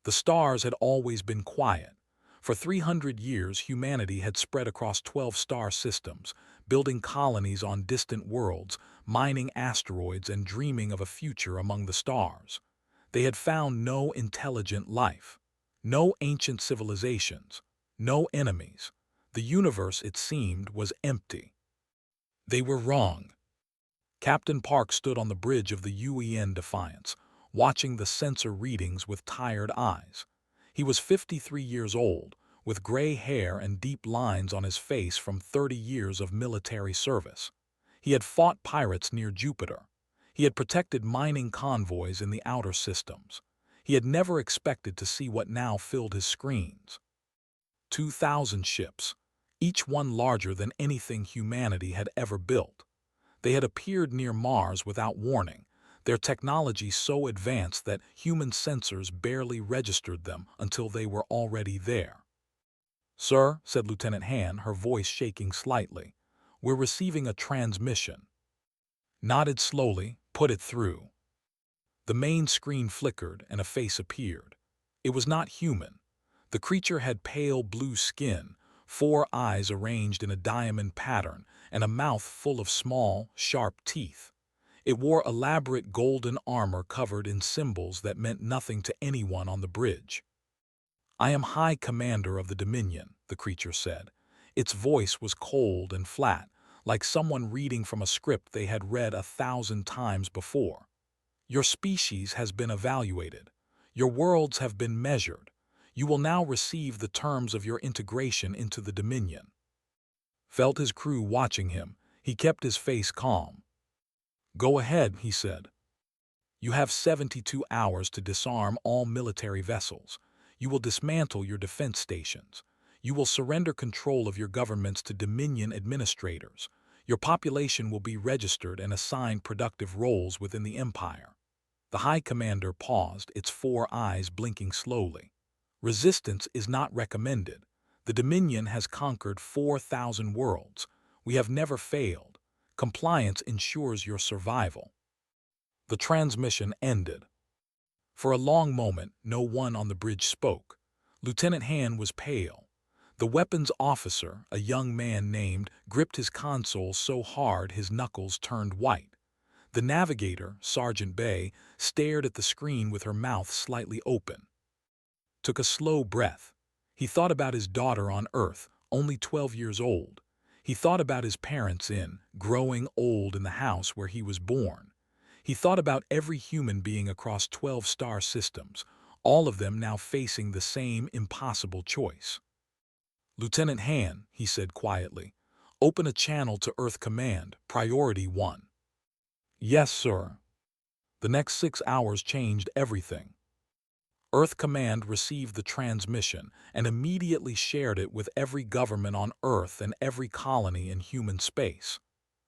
The stars had always been quiet. For 300 years, humanity had spread across 12 star systems, building colonies on distant worlds, mining asteroids, and dreaming of a future among the stars. They had found no intelligent life, no ancient civilizations, no enemies. The universe, it seemed, was empty. They were wrong. Captain Park stood on the bridge of the UEN Defiance, watching the sensor readings with tired eyes. He was 53 years old, with gray hair and deep lines on his face from 30 years of military service. He had fought pirates near Jupiter. He had protected mining convoys in the outer systems. He had never expected to see what now filled his screens. 2,000 ships, each one larger than anything humanity had ever built. They had appeared near Mars without warning, their technology so advanced that human sensors barely registered them until they were already there. "Sir," said Lieutenant Han, her voice shaking slightly, "we're receiving a transmission." Nodded slowly, "Put it through." The main screen flickered and a face appeared. It was not human. The creature had pale blue skin, 4 eyes arranged in a diamond pattern, and a mouth full of small, sharp teeth. It wore elaborate golden armor covered in symbols that meant nothing to anyone on the bridge. "I am High Commander of the Dominion," the creature said. Its voice was cold and flat, like someone reading from a script they had read 1,000 times before. "Your species has been evaluated. Your worlds have been measured. You will now receive the terms of your integration into the Dominion." Felt his crew watching him. He kept his face calm. "Go ahead," he said. "You have 72 hours to disarm all military vessels. You will dismantle your defense stations. You will surrender control of your governments to Dominion administrators. Your population will be registered and assigned productive roles within the Empire." The High Commander paused, its 4 eyes blinking slowly. "Resistance is not recommended. The Dominion has conquered 4,000 worlds. We have never failed. Compliance ensures your survival." The transmission ended. For a long moment, no one on the bridge spoke. Lieutenant Han was pale. The weapons officer, a young man named, gripped his console so hard his knuckles turned white. The navigator, Sergeant Bay, stared at the screen with her mouth slightly open. Took a slow breath. He thought about his daughter on Earth, only 12 years old. He thought about his parents growing old in the house where he was born. He thought about every human being across 12 star systems, all of them now facing the same impossible choice. "Lieutenant Han," he said quietly, "open a channel to Earth Command, Priority 1. "Yes, sir." The next 6 hours changed everything. Earth Command received the transmission and immediately shared it with every government on Earth and every colony in human space.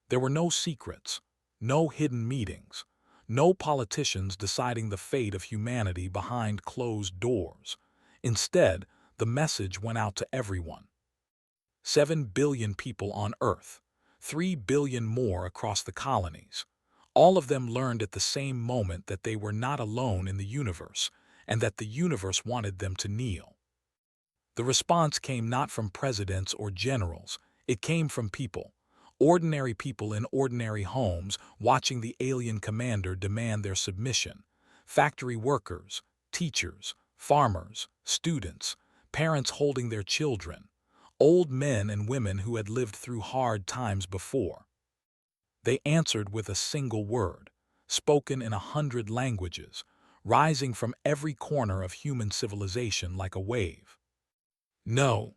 There were no secrets, no hidden meetings, no politicians deciding the fate of humanity behind closed doors. Instead, the message went out to everyone. 7 billion people on Earth, 3 billion more across the colonies. All of them learned at the same moment that they were not alone in the universe, and that the universe wanted them to kneel. The response came not from presidents or generals, it came from people. Ordinary people in ordinary homes watching the alien commander demand their submission. Factory workers, teachers, farmers, students, parents holding their children, old men and women who had lived through hard times before. They answered with a single word, spoken in 100 languages, rising from every corner of human civilization like a wave. "No."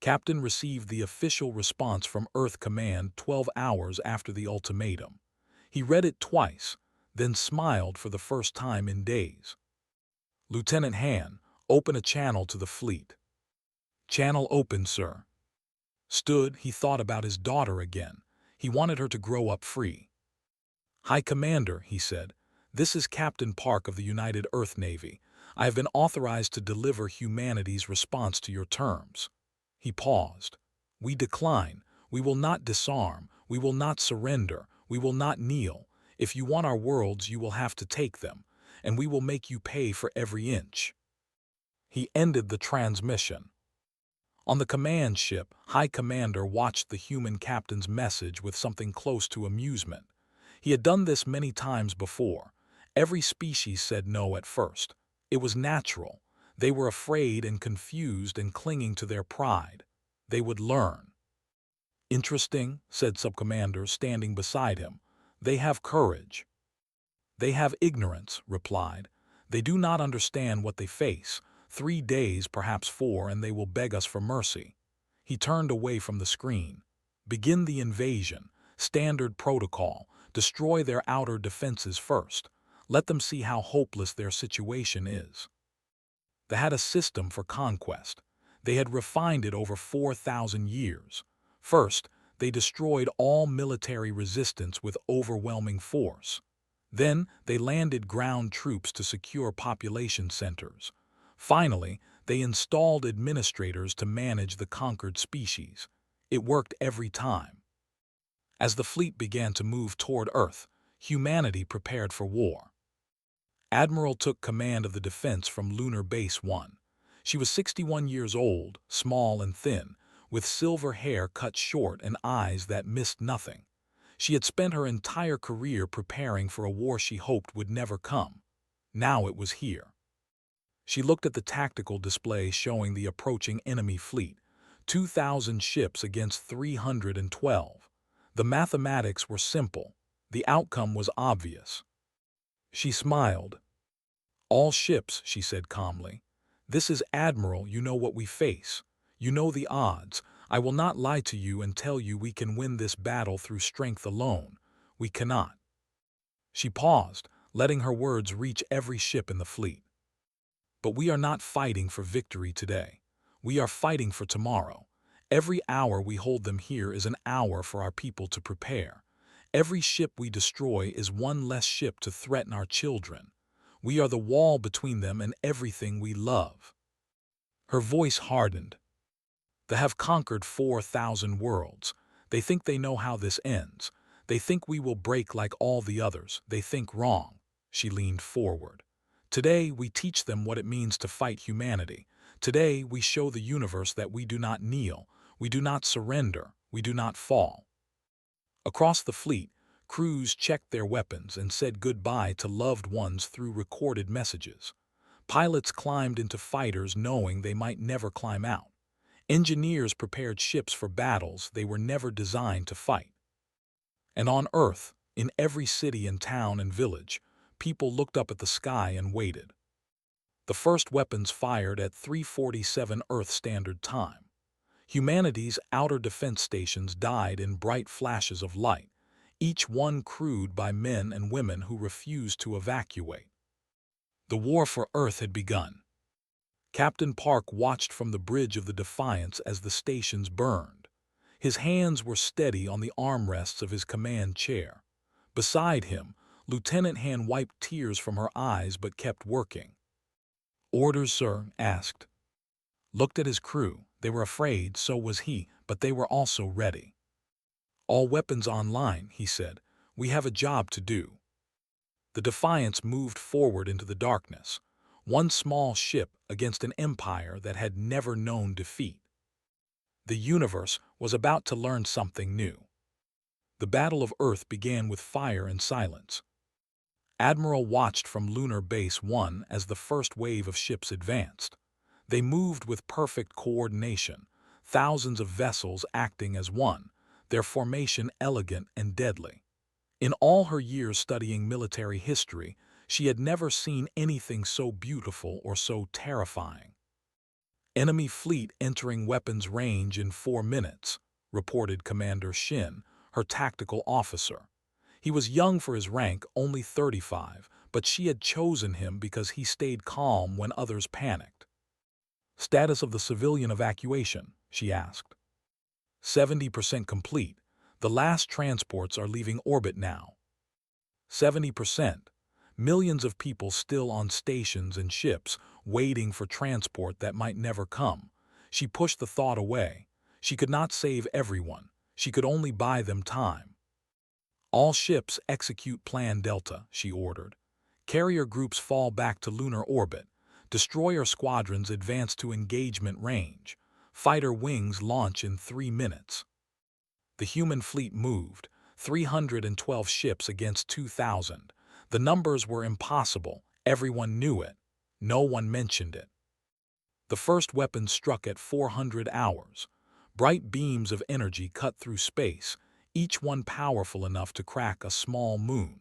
Captain received the official response from Earth Command 12 hours after the ultimatum. He read it twice, then smiled for the first time in days. "Lieutenant Han, open a channel to the fleet." "Channel open, sir." Stood, he thought about his daughter again. He wanted her to grow up free. "High Commander," he said, "this is Captain Park of the United Earth Navy. I have been authorized to deliver humanity's response to your terms." He paused. "We decline. We will not disarm. We will not surrender. We will not kneel. If you want our worlds, you will have to take them, and we will make you pay for every inch." He ended the transmission. On the command ship, High Commander watched the human captain's message with something close to amusement. He had done this many times before. Every species said no at first. It was natural. They were afraid and confused and clinging to their pride. They would learn. "Interesting," said Subcommander, standing beside him. "They have courage." "They have ignorance," replied. "They do not understand what they face. 3 days, perhaps 4, and they will beg us for mercy." He turned away from the screen. "Begin the invasion. Standard protocol. Destroy their outer defenses first. Let them see how hopeless their situation is." They had a system for conquest. They had refined it over 4,000 years. First, they destroyed all military resistance with overwhelming force. Then, they landed ground troops to secure population centers. Finally, they installed administrators to manage the conquered species. It worked every time. As the fleet began to move toward Earth, humanity prepared for war. Admiral took command of the defense from Lunar Base 1. She was 61 years old, small and thin, with silver hair cut short and eyes that missed nothing. She had spent her entire career preparing for a war she hoped would never come. Now it was here. She looked at the tactical display showing the approaching enemy fleet, 2,000 ships against 312. The mathematics were simple. The outcome was obvious. She smiled. "All ships," she said calmly. "This is Admiral, you know what we face. You know the odds. I will not lie to you and tell you we can win this battle through strength alone. We cannot." She paused, letting her words reach every ship in the fleet. "But we are not fighting for victory today. We are fighting for tomorrow. Every hour we hold them here is an hour for our people to prepare. Every ship we destroy is one less ship to threaten our children. We are the wall between them and everything we love." Her voice hardened. "They have conquered 4,000 worlds. They think they know how this ends. They think we will break like all the others. They think wrong." She leaned forward. "Today we teach them what it means to fight humanity. Today we show the universe that we do not kneel, we do not surrender, we do not fall." Across the fleet, crews checked their weapons and said goodbye to loved ones through recorded messages. Pilots climbed into fighters knowing they might never climb out. Engineers prepared ships for battles they were never designed to fight. And on Earth, in every city and town and village, people looked up at the sky and waited. The first weapons fired at 3:47 Earth Standard Time. Humanity's outer defense stations died in bright flashes of light, each one crewed by men and women who refused to evacuate. The war for Earth had begun. Captain Park watched from the bridge of the Defiance as the stations burned. His hands were steady on the armrests of his command chair. Beside him, Lieutenant Han wiped tears from her eyes but kept working. "Orders, sir?" asked. Looked at his crew. They were afraid, so was he, but they were also ready. "All weapons online," he said. "We have a job to do." The Defiance moved forward into the darkness, one small ship against an empire that had never known defeat. The universe was about to learn something new. The Battle of Earth began with fire and silence. Admiral watched from Lunar Base 1 as the first wave of ships advanced. They moved with perfect coordination, thousands of vessels acting as one, their formation elegant and deadly. In all her years studying military history, she had never seen anything so beautiful or so terrifying. "Enemy fleet entering weapons range in 4 minutes, reported Commander Shin, her tactical officer. He was young for his rank, only 35, but she had chosen him because he stayed calm when others panicked. "Status of the civilian evacuation?" she asked. 70% complete. The last transports are leaving orbit now." 70%. Millions of people still on stations and ships, waiting for transport that might never come. She pushed the thought away. She could not save everyone. She could only buy them time. "All ships execute Plan Delta," she ordered. "Carrier groups fall back to lunar orbit. Destroyer squadrons advance to engagement range. Fighter wings launch in 3 minutes. The human fleet moved, 312 ships against 2,000. The numbers were impossible. Everyone knew it. No one mentioned it. The first weapon struck at 400 hours. Bright beams of energy cut through space, each one powerful enough to crack a small moon.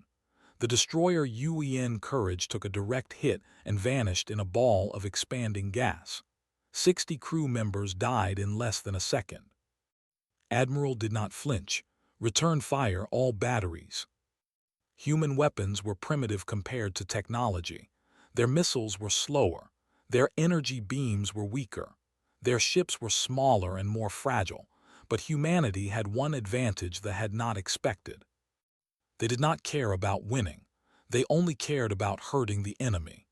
The destroyer UEN Courage took a direct hit and vanished in a ball of expanding gas. 60 crew members died in less than a second. Admiral did not flinch. Return fire all batteries. Human weapons were primitive compared to technology. Their missiles were slower. Their energy beams were weaker. Their ships were smaller and more fragile. But humanity had one advantage they had not expected. They did not care about winning. They only cared about hurting the enemy.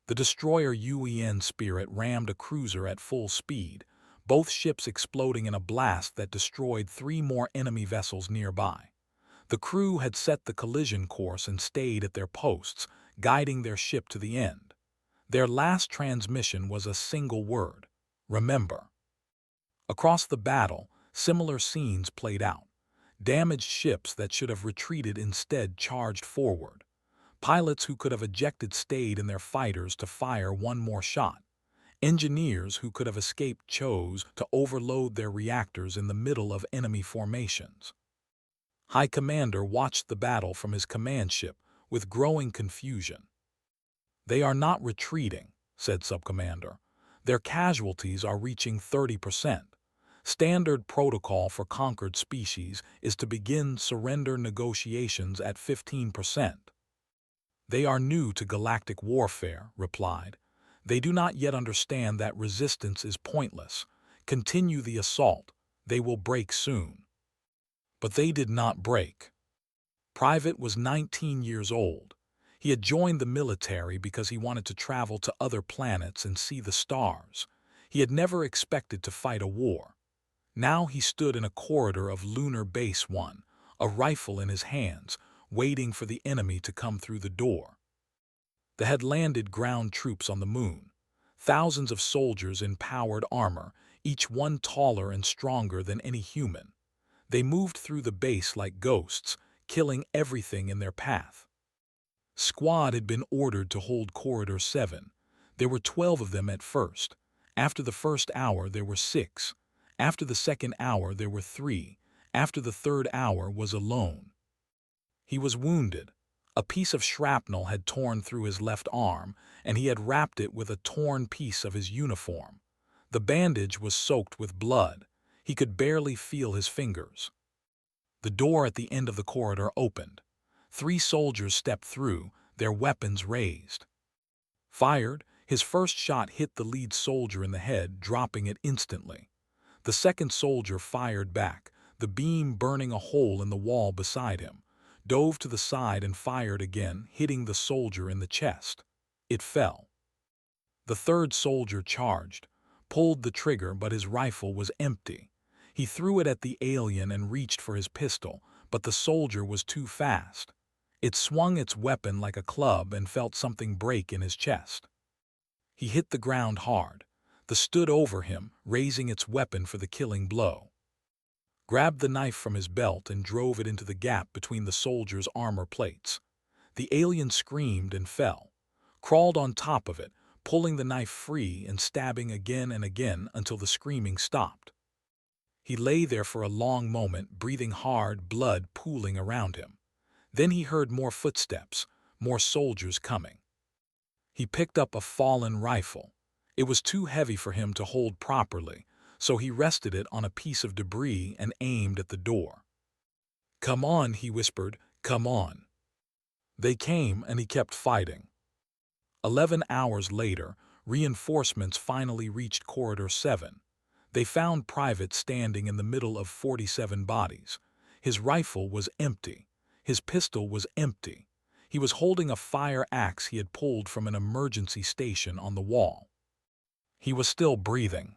The destroyer UEN Spirit rammed a cruiser at full speed, both ships exploding in a blast that destroyed 3 more enemy vessels nearby. The crew had set the collision course and stayed at their posts, guiding their ship to the end. Their last transmission was a single word: remember. Across the battle, similar scenes played out. Damaged ships that should have retreated instead charged forward. Pilots who could have ejected stayed in their fighters to fire one more shot. Engineers who could have escaped chose to overload their reactors in the middle of enemy formations. High Commander watched the battle from his command ship with growing confusion. "They are not retreating," said Subcommander. "Their casualties are reaching 30%. Standard protocol for conquered species is to begin surrender negotiations at 15%. "They are new to galactic warfare," replied. "They do not yet understand that resistance is pointless. Continue the assault. They will break soon." But they did not break. Private was 19 years old. He had joined the military because he wanted to travel to other planets and see the stars. He had never expected to fight a war. Now he stood in a corridor of Lunar Base 1, a rifle in his hands, waiting for the enemy to come through the door. They had landed ground troops on the moon. Thousands of soldiers in powered armor, each one taller and stronger than any human. They moved through the base like ghosts, killing everything in their path. Squad had been ordered to hold Corridor 7. There were 12 of them at first. After the first hour, there were 6. After the second hour, there were 3. After the third hour was alone. He was wounded. A piece of shrapnel had torn through his left arm, and he had wrapped it with a torn piece of his uniform. The bandage was soaked with blood. He could barely feel his fingers. The door at the end of the corridor opened. 3 soldiers stepped through, their weapons raised. Fired, his first shot hit the lead soldier in the head, dropping it instantly. The second soldier fired back, the beam burning a hole in the wall beside him, dove to the side and fired again, hitting the soldier in the chest. It fell. The third soldier charged, pulled the trigger, but his rifle was empty. He threw it at the alien and reached for his pistol, but the soldier was too fast. It swung its weapon like a club and felt something break in his chest. He hit the ground hard. The stood over him, raising its weapon for the killing blow. Grabbed the knife from his belt and drove it into the gap between the soldier's armor plates. The alien screamed and fell, crawled on top of it, pulling the knife free and stabbing again and again until the screaming stopped. He lay there for a long moment, breathing hard, blood pooling around him. Then he heard more footsteps, more soldiers coming. He picked up a fallen rifle. It was too heavy for him to hold properly, so he rested it on a piece of debris and aimed at the door. "Come on," he whispered, "come on." They came, and he kept fighting. 11 hours later, reinforcements finally reached Corridor 7. They found Private standing in the middle of 47 bodies. His rifle was empty. His pistol was empty. He was holding a fire axe he had pulled from an emergency station on the wall. He was still breathing.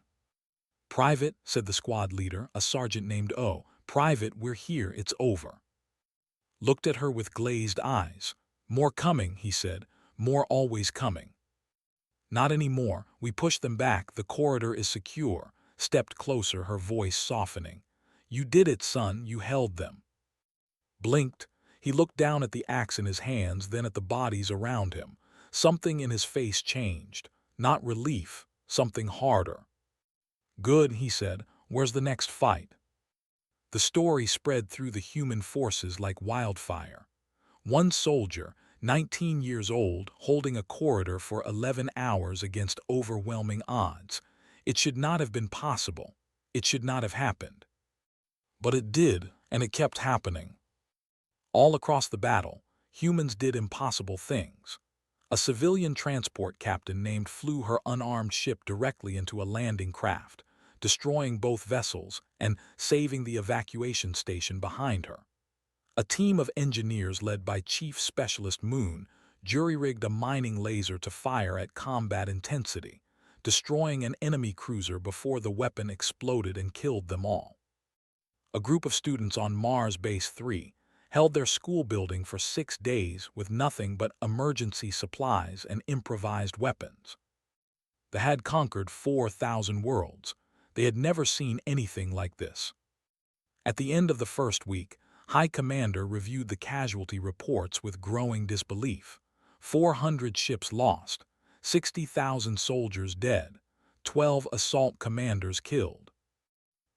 "Private," said the squad leader, a sergeant named O. "Private, we're here, it's over." Looked at her with glazed eyes. "More coming," he said. "More always coming." Not anymore. We pushed them back. The corridor is secure. Stepped closer, her voice softening. You did it, son. You held them. Blinked. He looked down at the axe in his hands, then at the bodies around him. Something in his face changed. Not relief. Something harder. Good, he said. Where's the next fight? The story spread through the human forces like wildfire. One soldier, 19 years old, holding a corridor for 11 hours against overwhelming odds. It should not have been possible. It should not have happened. But it did, and it kept happening. All across the battle, humans did impossible things. A civilian transport captain named flew her unarmed ship directly into a landing craft, destroying both vessels and saving the evacuation station behind her. A team of engineers led by Chief Specialist Moon jury-rigged a mining laser to fire at combat intensity, destroying an enemy cruiser before the weapon exploded and killed them all. A group of students on Mars Base 3 held their school building for 6 days with nothing but emergency supplies and improvised weapons. They had conquered 4,000 worlds. They had never seen anything like this. At the end of the first week, High Commander reviewed the casualty reports with growing disbelief. 400 ships lost, 60,000 soldiers dead, 12 assault commanders killed.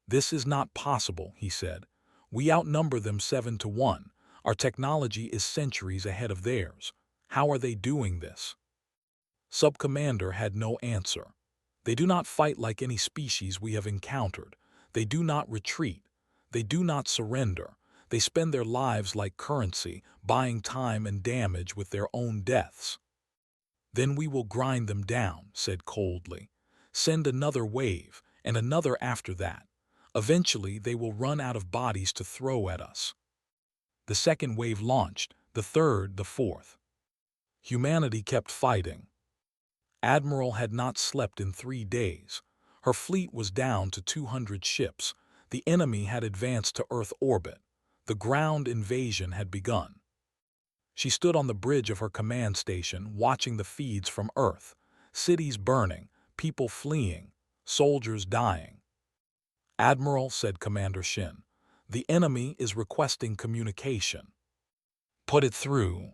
This is not possible, he said. We outnumber them 7-1. Our technology is centuries ahead of theirs. How are they doing this? Sub-Commander had no answer. They do not fight like any species we have encountered. They do not retreat. They do not surrender. They spend their lives like currency, buying time and damage with their own deaths. Then we will grind them down, said coldly. Send another wave, and another after that. Eventually, they will run out of bodies to throw at us. The second wave launched, the third, the fourth. Humanity kept fighting. Admiral had not slept in 3 days. Her fleet was down to 200 ships. The enemy had advanced to Earth orbit. The ground invasion had begun. She stood on the bridge of her command station, watching the feeds from Earth. Cities burning, people fleeing, soldiers dying. Admiral, said Commander Shin, the enemy is requesting communication. Put it through.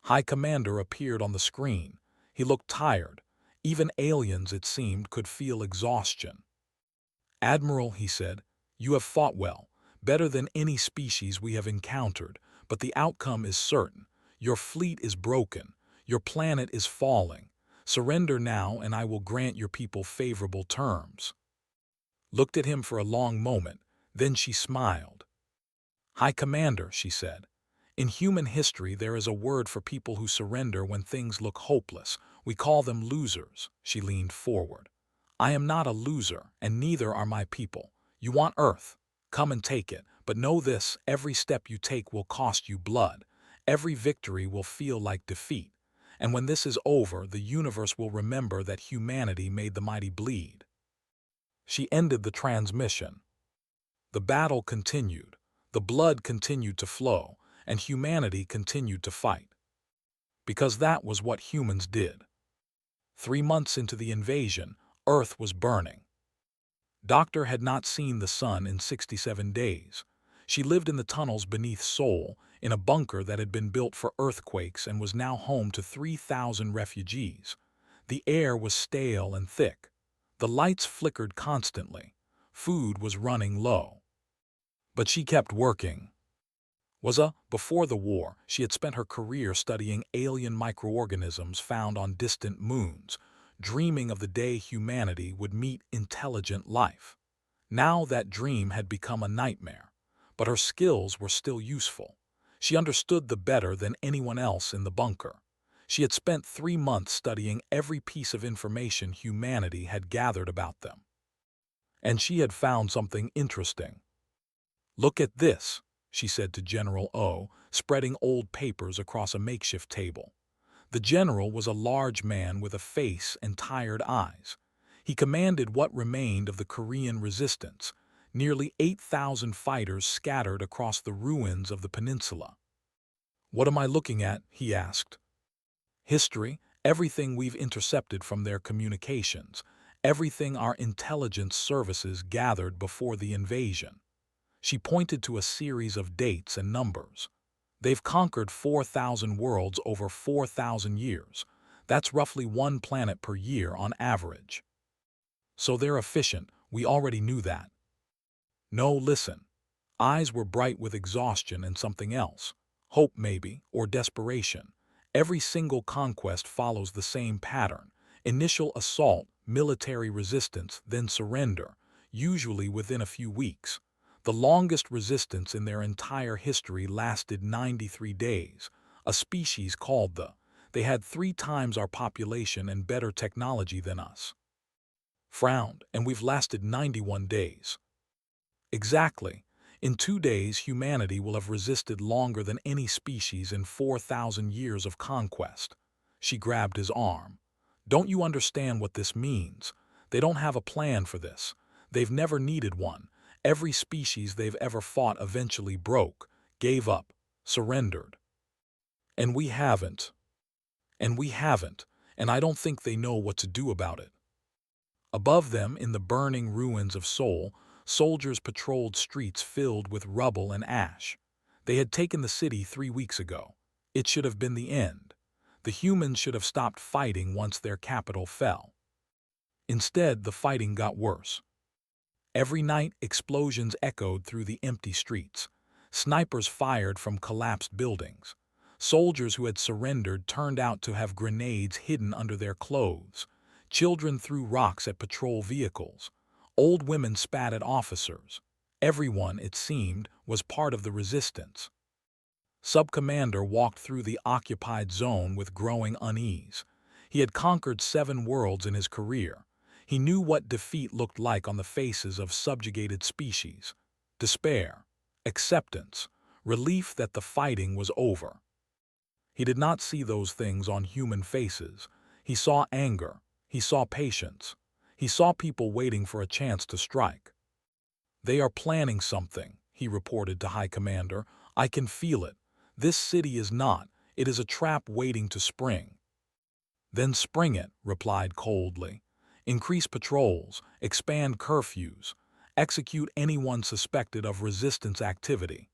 High Commander appeared on the screen. He looked tired. Even aliens, it seemed, could feel exhaustion. Admiral, he said, you have fought well, better than any species we have encountered, but the outcome is certain. Your fleet is broken. Your planet is falling. Surrender now, and I will grant your people favorable terms. Looked at him for a long moment, then she smiled. High Commander, she said, in human history there is a word for people who surrender when things look hopeless. We call them losers. She leaned forward. I am not a loser, and neither are my people. You want Earth? Come and take it. But know this, every step you take will cost you blood. Every victory will feel like defeat. And when this is over, the universe will remember that humanity made the mighty bleed. She ended the transmission. The battle continued. The blood continued to flow, and humanity continued to fight. Because that was what humans did. 3 months into the invasion, Earth was burning. Doctor had not seen the sun in 67 days. She lived in the tunnels beneath Seoul, in a bunker that had been built for earthquakes and was now home to 3,000 refugees. The air was stale and thick. The lights flickered constantly. Food was running low. But she kept working. Before the war, she had spent her career studying alien microorganisms found on distant moons, dreaming of the day humanity would meet intelligent life. Now that dream had become a nightmare, but her skills were still useful. She understood them better than anyone else in the bunker. She had spent 3 months studying every piece of information humanity had gathered about them. And she had found something interesting. Look at this, she said to General O, spreading old papers across a makeshift table. The general was a large man with a face and tired eyes. He commanded what remained of the Korean resistance, nearly 8,000 fighters scattered across the ruins of the peninsula. What am I looking at? He asked. History, Everything we've intercepted from their communications, everything our intelligence services gathered before the invasion. She pointed to a series of dates and numbers. They've conquered 4,000 worlds over 4,000 years. That's roughly one planet per year on average. So they're efficient, we already knew that. No, listen. Eyes were bright with exhaustion and something else. Hope maybe, or desperation. Every single conquest follows the same pattern. Initial assault, military resistance, then surrender, usually within a few weeks. The longest resistance in their entire history lasted 93 days. A species called the. They had 3 times our population and better technology than us. Frowned, and we've lasted 91 days. Exactly. In 2 days, humanity will have resisted longer than any species in 4,000 years of conquest. She grabbed his arm. Don't you understand what this means? They don't have a plan for this. They've never needed one. Every species they've ever fought eventually broke, gave up, surrendered. And we haven't. And we haven't. And I don't think they know what to do about it. Above them, in the burning ruins of Seoul, soldiers patrolled streets filled with rubble and ash. They had taken the city 3 weeks ago. It should have been the end. The humans should have stopped fighting once their capital fell. Instead, the fighting got worse. Every night, explosions echoed through the empty streets. Snipers fired from collapsed buildings. Soldiers who had surrendered turned out to have grenades hidden under their clothes. Children threw rocks at patrol vehicles. Old women spat at officers. Everyone, it seemed, was part of the resistance. Sub-Commander walked through the occupied zone with growing unease. He had conquered 7 worlds in his career. He knew what defeat looked like on the faces of subjugated species. Despair, acceptance, relief that the fighting was over. He did not see those things on human faces. He saw anger. He saw patience. He saw people waiting for a chance to strike. They are planning something, he reported to High Commander. I can feel it. This city is not. It is a trap waiting to spring. Then spring it, replied coldly. Increase patrols, expand curfews, execute anyone suspected of resistance activity.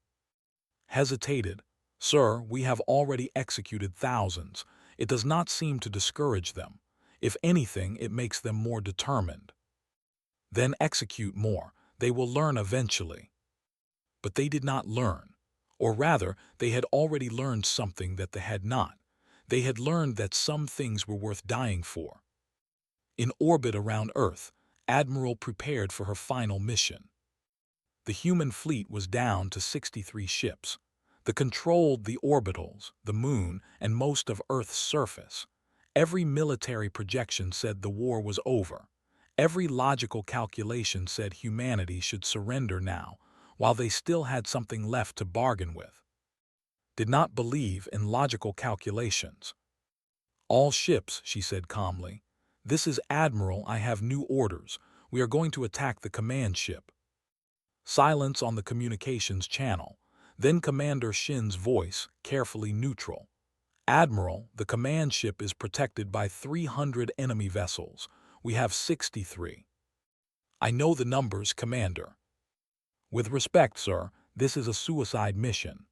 Hesitated. Sir, we have already executed thousands. It does not seem to discourage them. If anything, it makes them more determined. Then execute more. They will learn eventually. But they did not learn. Or rather, they had already learned something that they had not. They had learned that some things were worth dying for. In orbit around Earth, Admiral prepared for her final mission. The human fleet was down to 63 ships. They controlled the orbitals, the moon, and most of Earth's surface. Every military projection said the war was over. Every logical calculation said humanity should surrender now, while they still had something left to bargain with. Did not believe in logical calculations. All ships, she said calmly. This is Admiral, I have new orders. We are going to attack the command ship. Silence on the communications channel. Then Commander Shin's voice, carefully neutral. Admiral, the command ship is protected by 300 enemy vessels. We have 63. I know the numbers, Commander. With respect, sir, this is a suicide mission.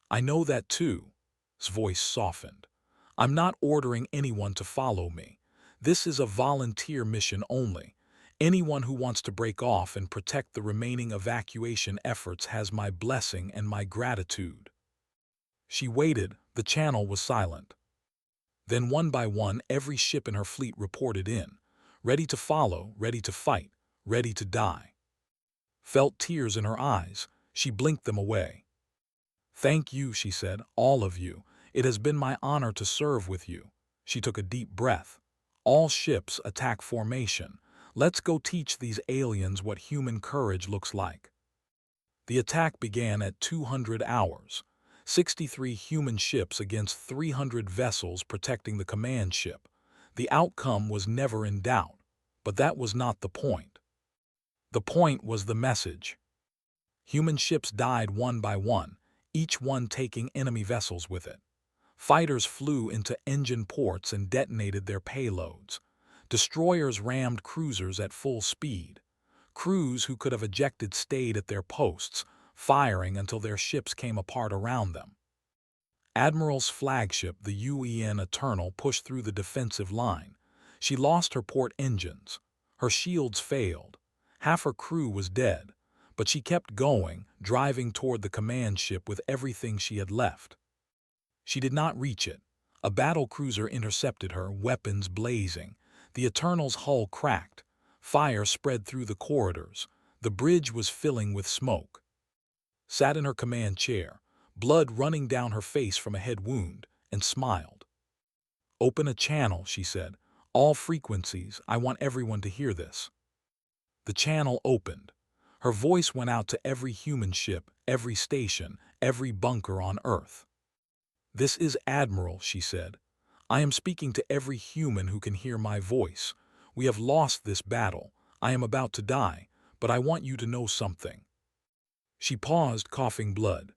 I know that too. His voice softened. I'm not ordering anyone to follow me. This is a volunteer mission only. Anyone who wants to break off and protect the remaining evacuation efforts has my blessing and my gratitude. She waited. The channel was silent. Then one by one, every ship in her fleet reported in. Ready to follow, ready to fight, ready to die. Felt tears in her eyes. She blinked them away. Thank you, she said, all of you. It has been my honor to serve with you. She took a deep breath. All ships, attack formation. Let's go teach these aliens what human courage looks like. The attack began at 200 hours. 63 human ships against 300 vessels protecting the command ship. The outcome was never in doubt, but that was not the point. The point was the message. Human ships died one by one, each one taking enemy vessels with it. Fighters flew into engine ports and detonated their payloads. Destroyers rammed cruisers at full speed. Crews who could have ejected stayed at their posts, firing until their ships came apart around them. Admiral's flagship, the UN Eternal, pushed through the defensive line. She lost her port engines. Her shields failed. Half her crew was dead, but she kept going, driving toward the command ship with everything she had left. She did not reach it. A battle cruiser intercepted her, weapons blazing. The Eternal's hull cracked. Fire spread through the corridors. The bridge was filling with smoke. Sat in her command chair, blood running down her face from a head wound, and smiled. "Open a channel," she said. "All frequencies, I want everyone to hear this." The channel opened. Her voice went out to every human ship, every station, every bunker on Earth. "This is Admiral," she said. "I am speaking to every human who can hear my voice. We have lost this battle. I am about to die, but I want you to know something." She paused, coughing blood.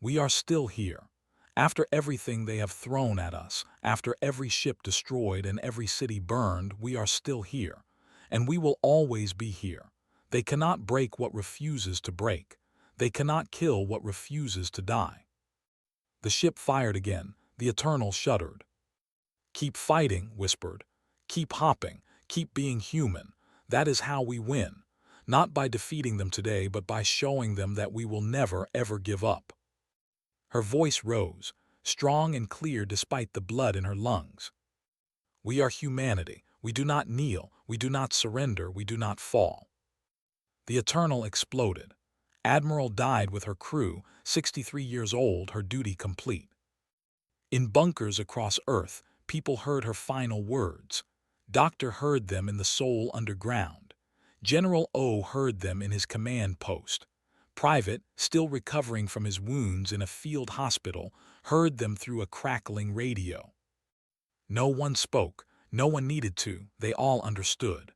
"We are still here. After everything they have thrown at us, after every ship destroyed and every city burned, we are still here. And we will always be here. They cannot break what refuses to break. They cannot kill what refuses to die." The ship fired again. The Eternal shuddered. "Keep fighting," whispered. "Keep hopping. Keep being human. That is how we win. Not by defeating them today, but by showing them that we will never, ever give up." Her voice rose, strong and clear despite the blood in her lungs. "We are humanity. We do not kneel. We do not surrender. We do not fall." The Eternal exploded. Admiral died with her crew, 63 years old, her duty complete. In bunkers across Earth, people heard her final words. Doctor heard them in the soul underground. General O heard them in his command post. Private, still recovering from his wounds in a field hospital, heard them through a crackling radio. No one spoke. No one needed to. They all understood.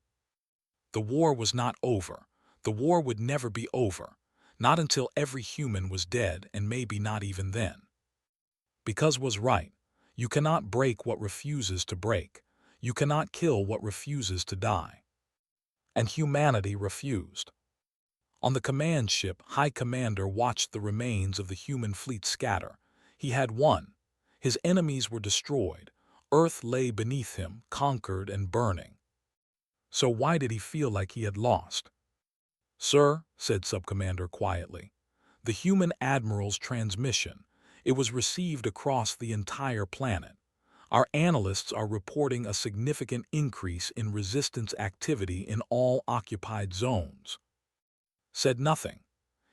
The war was not over. The war would never be over. Not until every human was dead, and maybe not even then. Because was right. You cannot break what refuses to break. You cannot kill what refuses to die. And humanity refused. On the command ship, High Commander watched the remains of the human fleet scatter. He had won. His enemies were destroyed. Earth lay beneath him, conquered and burning. So why did he feel like he had lost? "Sir," said Subcommander quietly, "the human admiral's transmission. It was received across the entire planet. Our analysts are reporting a significant increase in resistance activity in all occupied zones." Said nothing.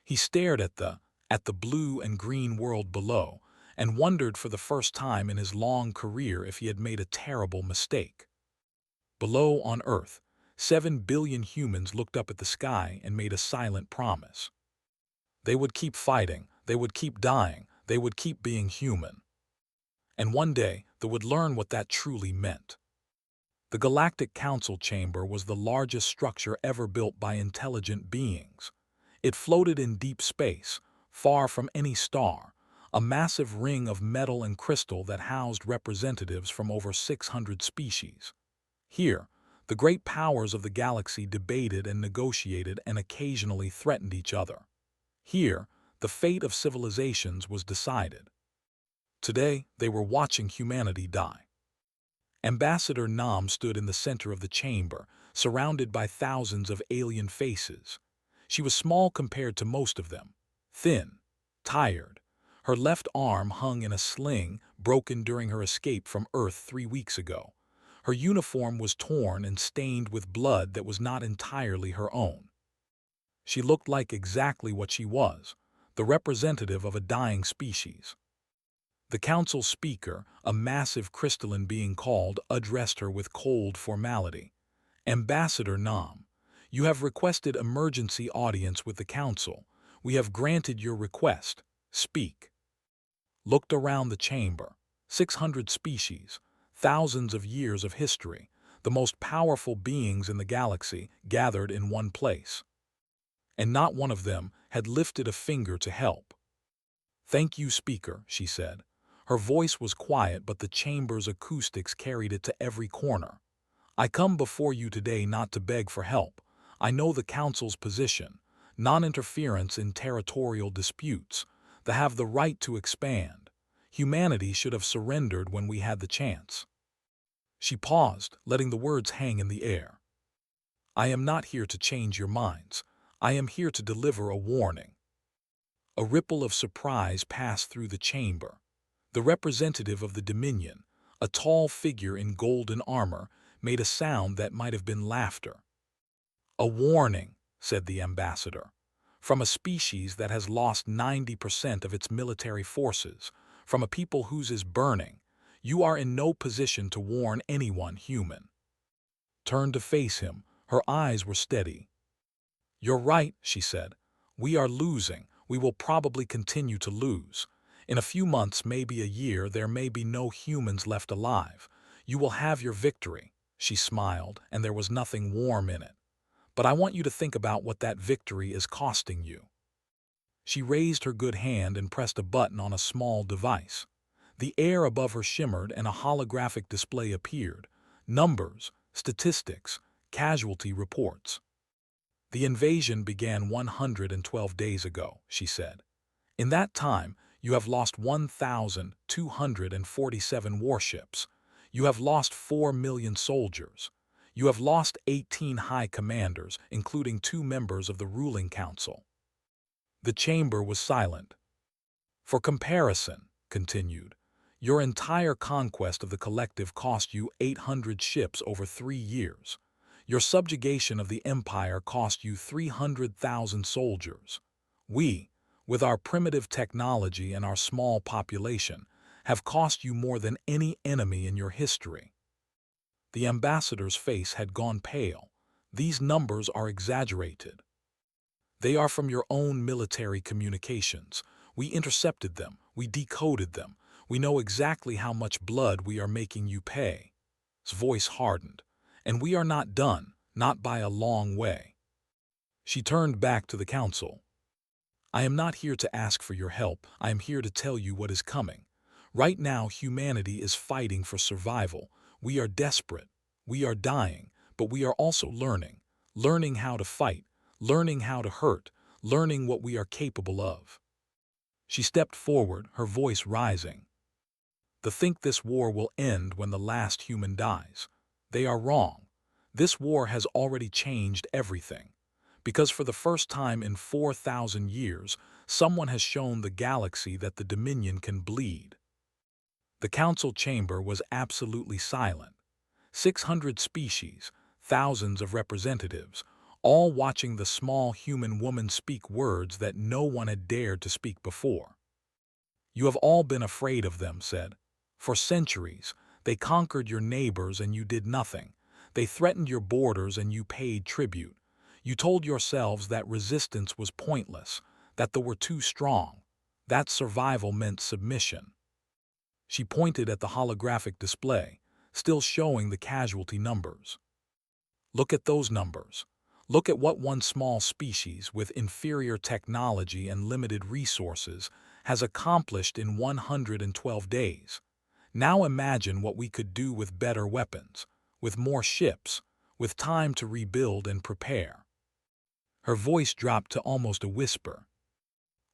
He stared at the blue and green world below and wondered for the first time in his long career if he had made a terrible mistake. Below on Earth, 7 billion humans looked up at the sky and made a silent promise. They would keep fighting, they would keep dying, they would keep being human. And one day, they would learn what that truly meant. The Galactic Council Chamber was the largest structure ever built by intelligent beings. It floated in deep space, far from any star, a massive ring of metal and crystal that housed representatives from over 600 species. Here, the great powers of the galaxy debated and negotiated and occasionally threatened each other. Here, the fate of civilizations was decided. Today, they were watching humanity die. Ambassador Nam stood in the center of the chamber, surrounded by thousands of alien faces. She was small compared to most of them, thin, tired. Her left arm hung in a sling, broken during her escape from Earth 3 weeks ago. Her uniform was torn and stained with blood that was not entirely her own. She looked like exactly what she was, the representative of a dying species. The council speaker, a massive crystalline being called, addressed her with cold formality. "Ambassador Nam, you have requested emergency audience with the council. We have granted your request. Speak." Looked around the chamber. 600 species, thousands of years of history, the most powerful beings in the galaxy gathered in one place. And not one of them had lifted a finger to help. "Thank you, Speaker," she said. Her voice was quiet, but the chamber's acoustics carried it to every corner. "I come before you today not to beg for help. I know the Council's position: non-interference in territorial disputes. They have the right to expand. Humanity should have surrendered when we had the chance." She paused, letting the words hang in the air. "I am not here to change your minds. I am here to deliver a warning." A ripple of surprise passed through the chamber. The representative of the Dominion, a tall figure in golden armor, made a sound that might have been laughter. "A warning," said the ambassador, "from a species that has lost 90% of its military forces, from a people whose is burning. You are in no position to warn anyone human." Turned to face him, her eyes were steady. "You're right," she said. "We are losing. We will probably continue to lose. In a few months, maybe a year, there may be no humans left alive. You will have your victory." She smiled, and there was nothing warm in it. "But I want you to think about what that victory is costing you." She raised her good hand and pressed a button on a small device. The air above her shimmered and a holographic display appeared. Numbers, statistics, casualty reports. "The invasion began 112 days ago," she said. "In that time, you have lost 1,247 warships. You have lost 4 million soldiers. You have lost 18 high commanders, including 2 members of the ruling council." The chamber was silent. "For comparison," continued, "your entire conquest of the collective cost you 800 ships over 3 years. Your subjugation of the empire cost you 300,000 soldiers. We, with our primitive technology and our small population, have cost you more than any enemy in your history." The ambassador's face had gone pale. "These numbers are exaggerated." "They are from your own military communications. We intercepted them. We decoded them. We know exactly how much blood we are making you pay." His voice hardened. "And we are not done, not by a long way." She turned back to the council. "I am not here to ask for your help. I am here to tell you what is coming. Right now, humanity is fighting for survival. We are desperate. We are dying, but we are also learning. Learning how to fight, learning how to hurt, learning what we are capable of." She stepped forward, her voice rising. "They think this war will end when the last human dies. They are wrong. This war has already changed everything. Because for the first time in 4,000 years, someone has shown the galaxy that the Dominion can bleed." The council chamber was absolutely silent. 600 species, thousands of representatives, all watching the small human woman speak words that no one had dared to speak before. "You have all been afraid of them," said. "For centuries, they conquered your neighbors and you did nothing. They threatened your borders and you paid tribute. You told yourselves that resistance was pointless, that they were too strong, that survival meant submission." She pointed at the holographic display, still showing the casualty numbers. "Look at those numbers. Look at what one small species with inferior technology and limited resources has accomplished in 112 days. Now imagine what we could do with better weapons, with more ships, with time to rebuild and prepare." Her voice dropped to almost a whisper.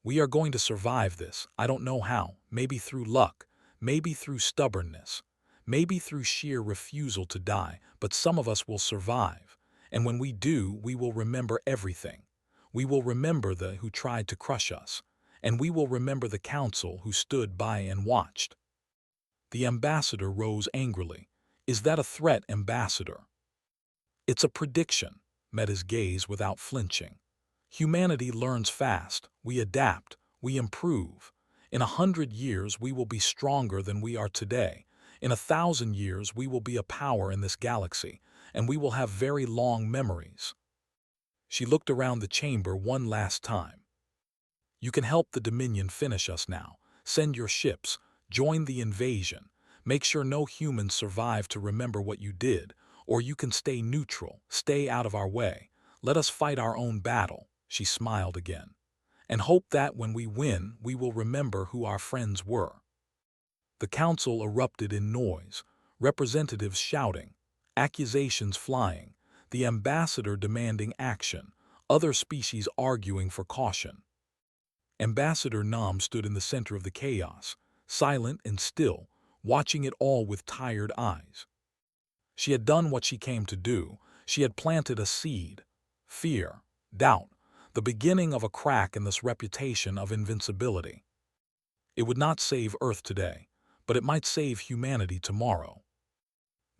"We are going to survive this. I don't know how. Maybe through luck, maybe through stubbornness, maybe through sheer refusal to die, but some of us will survive. And when we do, we will remember everything. We will remember the who tried to crush us, and we will remember the council who stood by and watched." The ambassador rose angrily. "Is that a threat, ambassador?" "It's a prediction," met his gaze without flinching. "Humanity learns fast. We adapt. We improve. In 100 years, we will be stronger than we are today. In 1,000 years, we will be a power in this galaxy, and we will have very long memories." She looked around the chamber one last time. "You can help the Dominion finish us now. Send your ships. Join the invasion. Make sure no humans survive to remember what you did. Or you can stay neutral, stay out of our way. Let us fight our own battle." She smiled again. "And hope that when we win, we will remember who our friends were." The council erupted in noise, representatives shouting, accusations flying, the ambassador demanding action, other species arguing for caution. Ambassador Nam stood in the center of the chaos, silent and still, watching it all with tired eyes. She had done what she came to do. She had planted a seed. Fear, doubt, the beginning of a crack in this reputation of invincibility. It would not save Earth today, but it might save humanity tomorrow.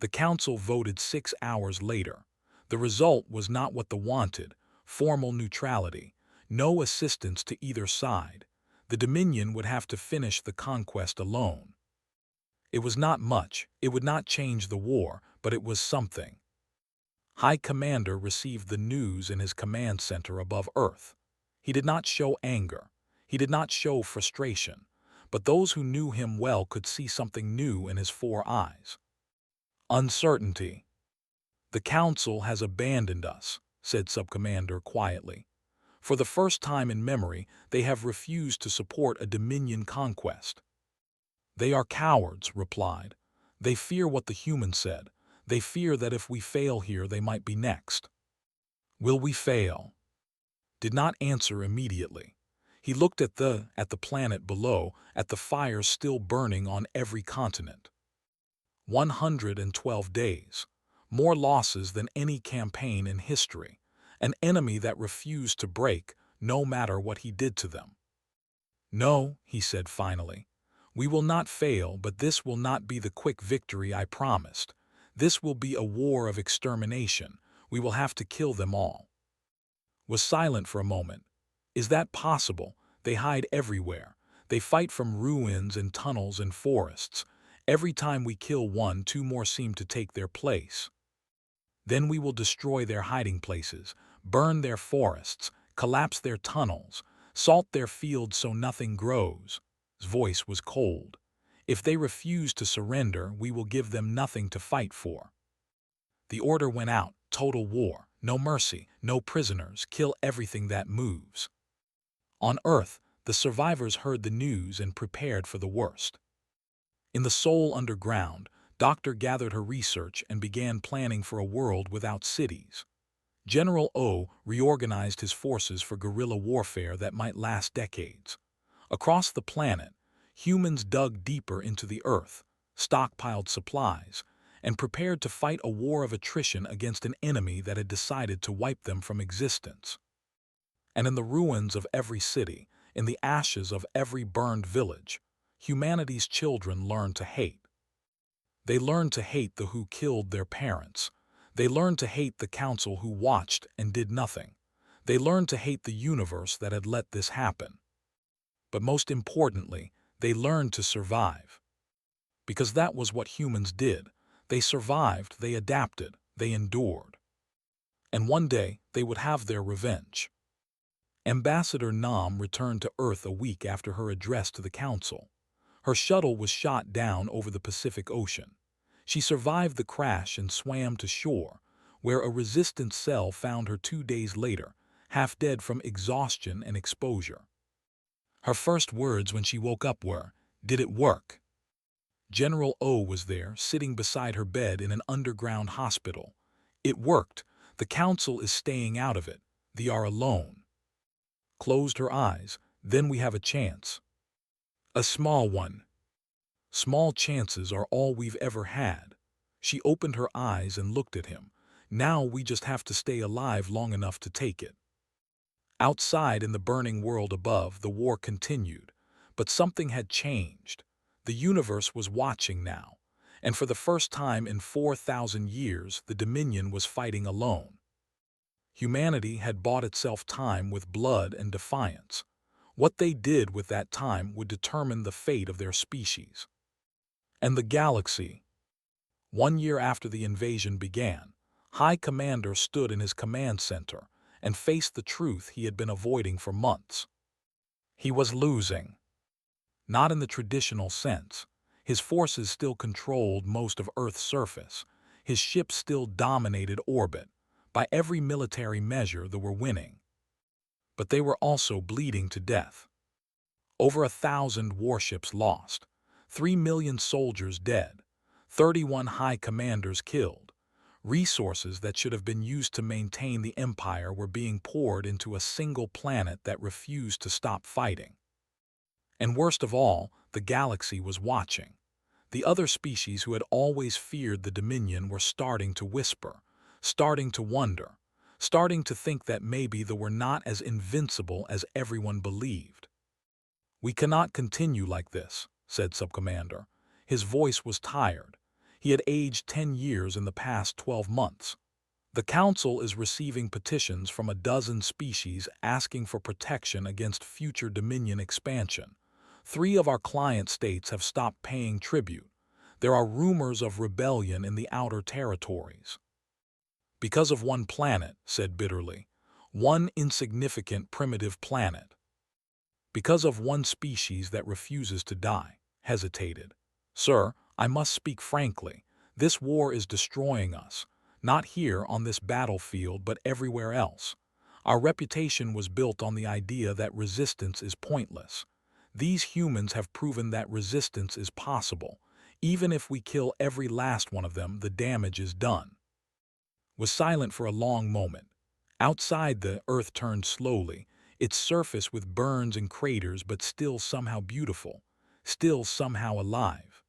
The council voted 6 hours later. The result was not what they wanted: formal neutrality, no assistance to either side. The Dominion would have to finish the conquest alone. It was not much, it would not change the war, but it was something. High Commander received the news in his command center above Earth. He did not show anger. He did not show frustration. But those who knew him well could see something new in his 4 eyes. Uncertainty. "The Council has abandoned us," said Subcommander quietly. "For the first time in memory, they have refused to support a Dominion conquest." "They are cowards," replied. "They fear what the humans said. They fear that if we fail here, they might be next." "Will we fail?" Did not answer immediately. He looked at the planet below, at the fires still burning on every continent. 112 days. More losses than any campaign in history. An enemy that refused to break, no matter what he did to them. "No," he said finally. "We will not fail, but this will not be the quick victory I promised. This will be a war of extermination. We will have to kill them all." Was silent for a moment. Is that possible? They hide everywhere. They fight from ruins and tunnels and forests. Every time we kill one, 2 more seem to take their place. Then we will destroy their hiding places, burn their forests, collapse their tunnels, salt their fields so nothing grows. His voice was cold. If they refuse to surrender, we will give them nothing to fight for. The order went out: total war, no mercy, no prisoners, kill everything that moves. On Earth, the survivors heard the news and prepared for the worst. In the Soul underground, Doctor gathered her research and began planning for a world without cities. General O reorganized his forces for guerrilla warfare that might last decades. Across the planet, humans dug deeper into the Earth, stockpiled supplies, and prepared to fight a war of attrition against an enemy that had decided to wipe them from existence. And in the ruins of every city, in the ashes of every burned village, humanity's children learned to hate. They learned to hate the who killed their parents. They learned to hate the council who watched and did nothing. They learned to hate the universe that had let this happen. But most importantly, they learned to survive. Because that was what humans did. They survived, they adapted, they endured. And one day, they would have their revenge. Ambassador Nam returned to Earth a week after her address to the Council. Her shuttle was shot down over the Pacific Ocean. She survived the crash and swam to shore, where a resistance cell found her 2 days later, half dead from exhaustion and exposure. Her first words when she woke up were, "Did it work?" General O was there, sitting beside her bed in an underground hospital. "It worked. The Council is staying out of it. They are alone." Closed her eyes. "Then we have a chance." "A small one." "Small chances are all we've ever had." She opened her eyes and looked at him. "Now we just have to stay alive long enough to take it." Outside in the burning world above, the war continued. But something had changed. The universe was watching now. And for the first time in 4,000 years, the Dominion was fighting alone. Humanity had bought itself time with blood and defiance. What they did with that time would determine the fate of their species. And the galaxy. 1 year after the invasion began, High Commander stood in his command center and faced the truth he had been avoiding for months. He was losing. Not in the traditional sense. His forces still controlled most of Earth's surface. His ships still dominated orbit. By every military measure, they were winning. But they were also bleeding to death. Over 1,000 warships lost. 3 million soldiers dead, 31 high commanders killed. Resources that should have been used to maintain the empire were being poured into a single planet that refused to stop fighting. And worst of all, the galaxy was watching. The other species who had always feared the Dominion were starting to whisper, starting to wonder, starting to think that maybe they were not as invincible as everyone believed. "We cannot continue like this," said Subcommander. His voice was tired. He had aged 10 years in the past 12 months. "The Council is receiving petitions from a dozen species asking for protection against future Dominion expansion. 3 of our client states have stopped paying tribute. There are rumors of rebellion in the outer territories." "Because of one planet," said bitterly. "One insignificant primitive planet. Because of one species that refuses to die," hesitated. "Sir, I must speak frankly. This war is destroying us, not here on this battlefield but everywhere else. Our reputation was built on the idea that resistance is pointless. These humans have proven that resistance is possible. Even if we kill every last one of them, the damage is done." Was silent for a long moment. Outside, the Earth turned slowly, its surface with burns and craters but still somehow beautiful, still somehow alive.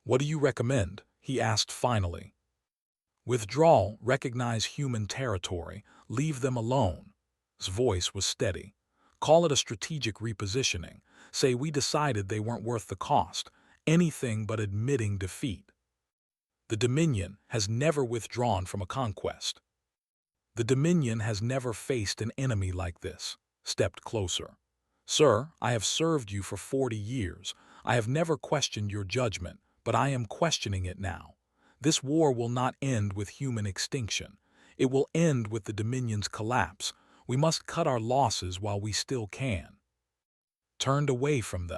"What do you recommend?" he asked finally. "Withdrawal, recognize human territory, leave them alone." His voice was steady. "Call it a strategic repositioning. Say we decided they weren't worth the cost. Anything but admitting defeat. The Dominion has never withdrawn from a conquest. The Dominion has never faced an enemy like this." Stepped closer. "Sir, I have served you for 40 years. I have never questioned your judgment, but I am questioning it now. This war will not end with human extinction. It will end with the Dominion's collapse. We must cut our losses while we still can." Turned away from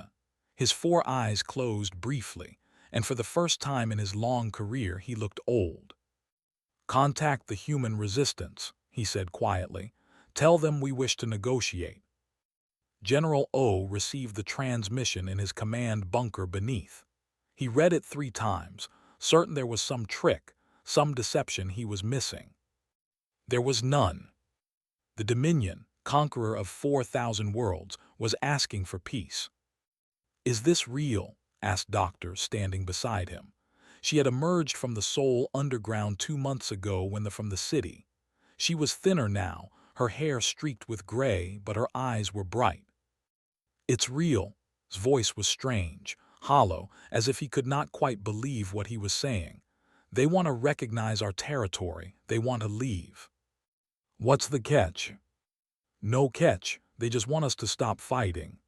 his 4 eyes closed briefly, and for the first time in his long career he looked old. "Contact the human resistance," he said quietly. "Tell them we wish to negotiate." General O received the transmission in his command bunker beneath. He read it 3 times, certain there was some trick, some deception he was missing. There was none. The Dominion, conqueror of 4,000 worlds, was asking for peace. "Is this real?" asked Doctor, standing beside him. She had emerged from the Soul Underground 2 months ago from the city. She was thinner now, her hair streaked with gray, but her eyes were bright. "It's real." His voice was strange, hollow, as if he could not quite believe what he was saying. "They want to recognize our territory. They want to leave." "What's the catch?" "No catch. They just want us to stop fighting."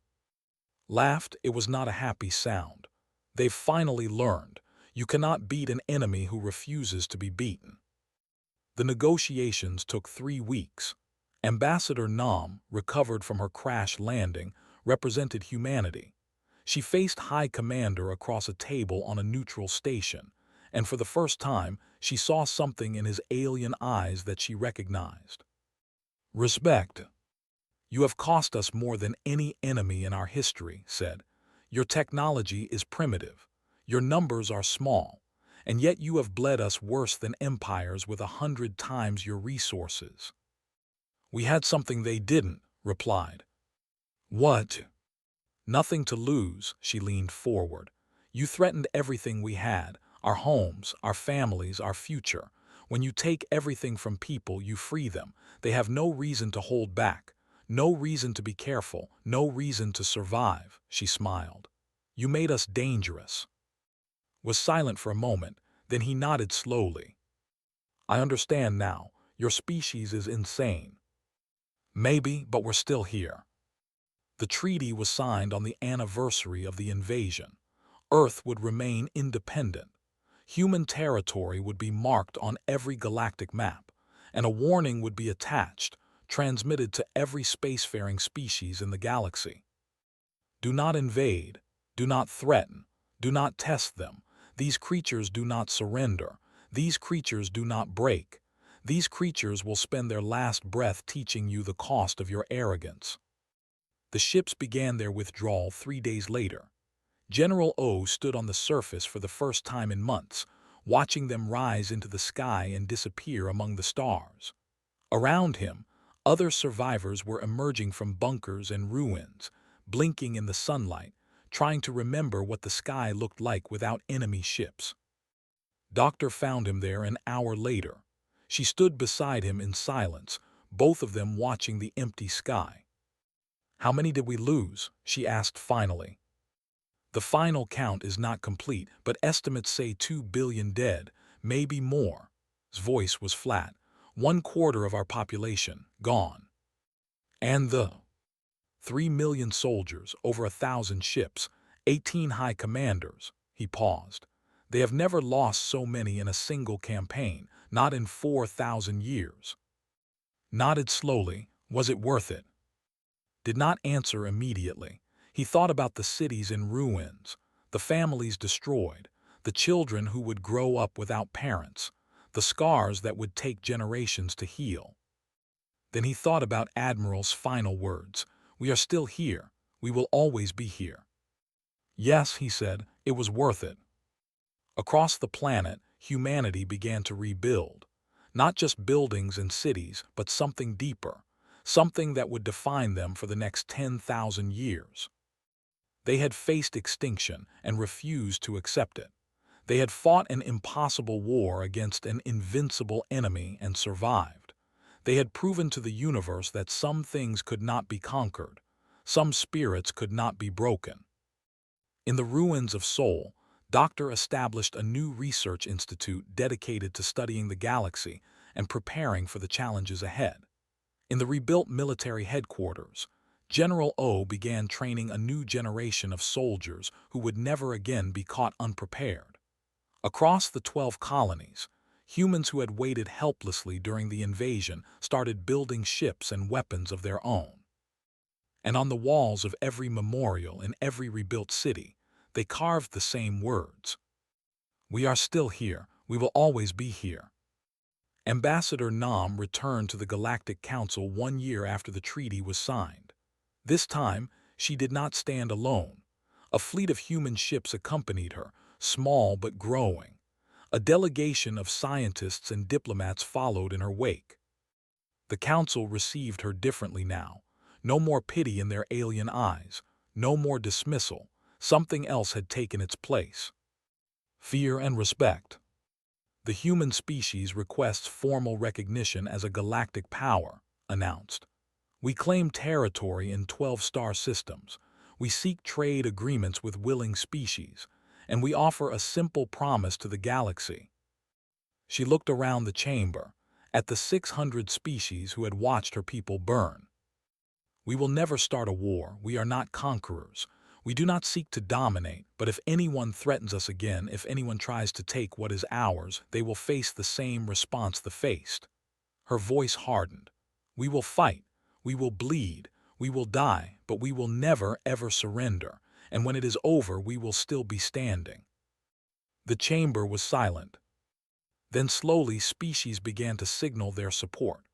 Laughed. It was not a happy sound. "They've finally learned. You cannot beat an enemy who refuses to be beaten." The negotiations took 3 weeks. Ambassador Nam, recovered from her crash landing, represented humanity. She faced High Commander across a table on a neutral station, and for the first time she saw something in his alien eyes that she recognized. "Respect. You have cost us more than any enemy in our history," said. "Your technology is primitive. Your numbers are small. And yet you have bled us worse than empires with 100 times your resources." "We had something they didn't," replied. "What?" "Nothing to lose." She leaned forward. "You threatened everything we had, our homes, our families, our future. When you take everything from people, you free them. They have no reason to hold back, no reason to be careful, no reason to survive." She smiled. "You made us dangerous." Was silent for a moment, then he nodded slowly. "I understand now. Your species is insane." "Maybe, but we're still here." The treaty was signed on the anniversary of the invasion. Earth would remain independent. Human territory would be marked on every galactic map, and a warning would be attached, transmitted to every spacefaring species in the galaxy. "Do not invade. Do not threaten. Do not test them. These creatures do not surrender. These creatures do not break. These creatures will spend their last breath teaching you the cost of your arrogance." The ships began their withdrawal 3 days later. General O stood on the surface for the first time in months, watching them rise into the sky and disappear among the stars. Around him, other survivors were emerging from bunkers and ruins, blinking in the sunlight, trying to remember what the sky looked like without enemy ships. Doctor found him there an hour later. She stood beside him in silence, both of them watching the empty sky. "How many did we lose?" she asked finally. "The final count is not complete, but estimates say 2 billion dead, maybe more." His voice was flat. "1/4 of our population, gone." "And the 3 million soldiers, over 1,000 ships, 18 high commanders." He paused. "They have never lost so many in a single campaign, not in 4,000 years." Nodded slowly. Was it worth it? Did not answer immediately. He thought about the cities in ruins, the families destroyed, the children who would grow up without parents, the scars that would take generations to heal. Then he thought about Admiral's final words: "We are still here. We will always be here." "Yes," he said, "it was worth it." Across the planet, humanity began to rebuild. Not just buildings and cities, but something deeper, something that would define them for the next 10,000 years. They had faced extinction and refused to accept it. They had fought an impossible war against an invincible enemy and survived. They had proven to the universe that some things could not be conquered, some spirits could not be broken. In the ruins of Seoul, Doctor established a new research institute dedicated to studying the galaxy and preparing for the challenges ahead. In the rebuilt military headquarters, General O began training a new generation of soldiers who would never again be caught unprepared. Across the 12 colonies, humans who had waited helplessly during the invasion started building ships and weapons of their own. And on the walls of every memorial in every rebuilt city, they carved the same words: "We are still here. We will always be here." Ambassador Nam returned to the Galactic Council 1 year after the treaty was signed. This time, she did not stand alone. A fleet of human ships accompanied her, small but growing. A delegation of scientists and diplomats followed in her wake. The council received her differently now. No more pity in their alien eyes, no more dismissal. Something else had taken its place. Fear and respect. "The human species requests formal recognition as a galactic power," announced. "We claim territory in 12 star systems. We seek trade agreements with willing species, and we offer a simple promise to the galaxy." She looked around the chamber, at the 600 species who had watched her people burn. "We will never start a war. We are not conquerors. We do not seek to dominate, but if anyone threatens us again, if anyone tries to take what is ours, they will face the same response they faced." Her voice hardened. "We will fight. We will bleed. We will die, but we will never, ever surrender. And when it is over, we will still be standing." The chamber was silent. Then slowly species began to signal their support.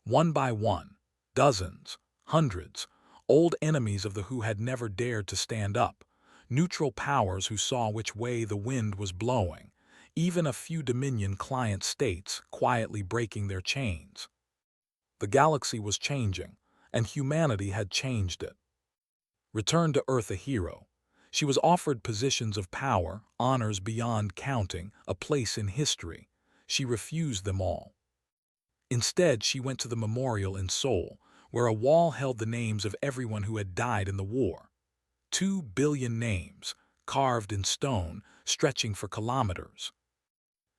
One by one, dozens, hundreds, old enemies of the who had never dared to stand up, neutral powers who saw which way the wind was blowing, even a few Dominion client states quietly breaking their chains. The galaxy was changing, and humanity had changed it. Returned to Earth a hero, she was offered positions of power, honors beyond counting, a place in history. She refused them all. Instead, she went to the memorial in Seoul, where a wall held the names of everyone who had died in the war. 2 billion names, carved in stone, stretching for kilometers.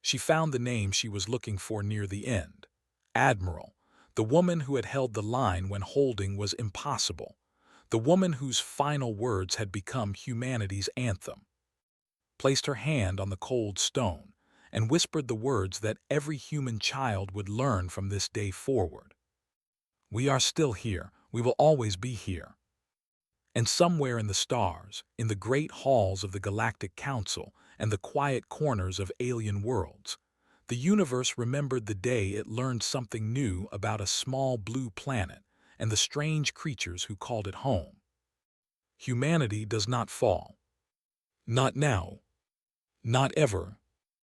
She found the name she was looking for near the end. Admiral, the woman who had held the line when holding was impossible, the woman whose final words had become humanity's anthem. Placed her hand on the cold stone and whispered the words that every human child would learn from this day forward. "We are still here. We will always be here." And somewhere in the stars, in the great halls of the Galactic Council and the quiet corners of alien worlds, the universe remembered the day it learned something new about a small blue planet and the strange creatures who called it home. Humanity does not fall. Not now. Not ever.